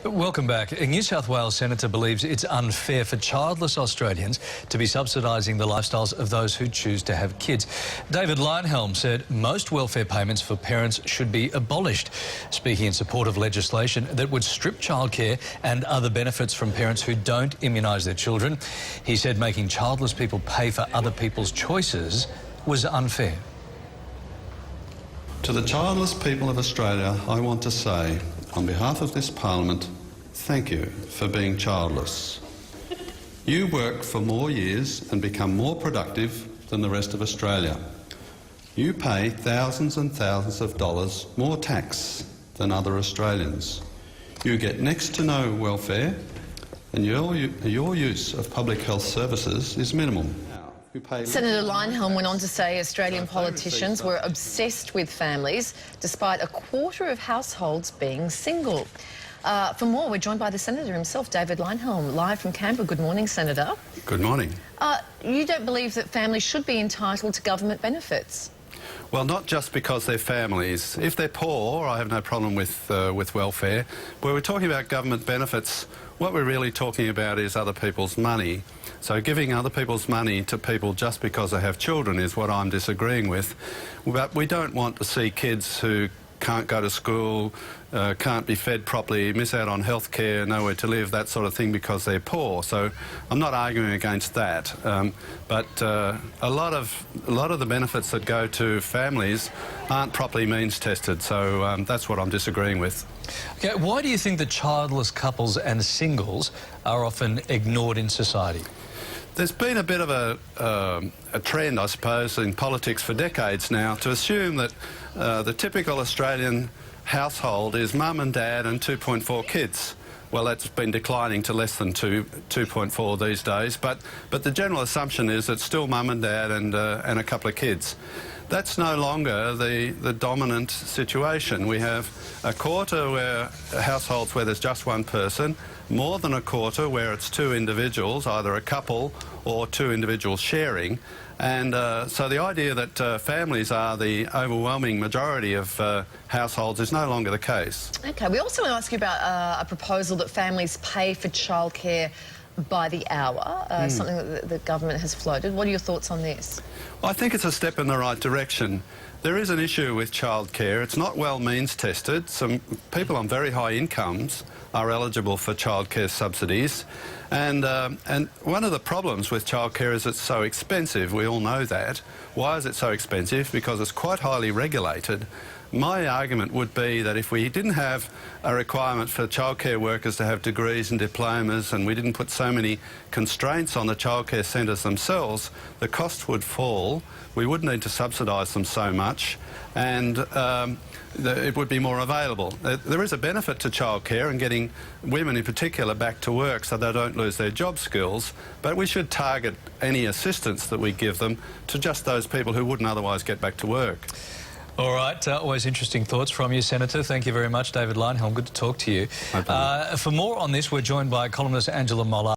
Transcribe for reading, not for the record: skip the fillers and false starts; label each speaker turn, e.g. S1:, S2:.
S1: Welcome back. A New South Wales senator believes it's unfair for childless Australians to be subsidising the lifestyles of those who choose to have kids. David Leyonhjelm said most welfare payments for parents should be abolished, speaking in support of legislation that would strip childcare and other benefits from parents who don't immunise their children. He said making childless people pay for other people's choices was unfair.
S2: To the childless people of Australia, I want to say, on behalf of this Parliament, thank you for being childless. You work for more years and become more productive than the rest of Australia. You pay thousands and thousands of dollars more tax than other Australians. You get next to no welfare, and your use of public health services is minimal.
S3: Senator Leyonhjelm went on to say Australian politicians were obsessed with families, despite a quarter of households being single. For more, we're joined by the Senator himself, David Leyonhjelm, live from Canberra. Good morning, Senator.
S2: Good morning.
S3: You don't believe that families should be entitled to government benefits?
S2: Well, not just because they're families. If they're poor, I have no problem with welfare. But when we're talking about government benefits, what we're really talking about is other people's money. So giving other people's money to people just because they have children is what I'm disagreeing with. But we don't want to see kids who can't go to school, can't be fed properly, miss out on health care, nowhere to live, that sort of thing, because they're poor. So I'm not arguing against that. But a lot of the benefits that go to families aren't properly means tested. So that's what I'm disagreeing with.
S1: Okay, why do you think that childless couples and singles are often ignored in society?
S2: There's been a bit of a trend, I suppose, in politics for decades now to assume that the typical Australian household is mum and dad and 2.4 kids. Well, that's been declining to less than 2.4 these days, but the general assumption is it's still mum and dad and a couple of kids. That's no longer the dominant situation. We have a quarter where households where there's just one person, more than a quarter where it's two individuals, either a couple or two individuals sharing. And so the idea that families are the overwhelming majority of households is no longer the case.
S3: OK, we also want to ask you about a proposal that families pay for childcare by the hour, something that the government has floated. What are your thoughts on this?
S2: Well, I think it's a step in the right direction. There is an issue with childcare. It's not well means tested. Some people on very high incomes are eligible for childcare subsidies. And one of the problems with childcare is it's so expensive. We all know that. Why is it so expensive? Because it's quite highly regulated. My argument would be that if we didn't have a requirement for childcare workers to have degrees and diplomas, and we didn't put so many constraints on the childcare centres themselves, the cost would fall. We wouldn't need to subsidise them so much, and it would be more available. There is a benefit to childcare and getting women in particular back to work so they don't lose their job skills, but we should target any assistance that we give them to just those people who wouldn't otherwise get back to work.
S1: All right, always interesting thoughts from you, Senator. Thank you very much, David Leyonhjelm. Good to talk to you.
S2: No problem.
S1: For more on this, we're joined by columnist Angela Moller.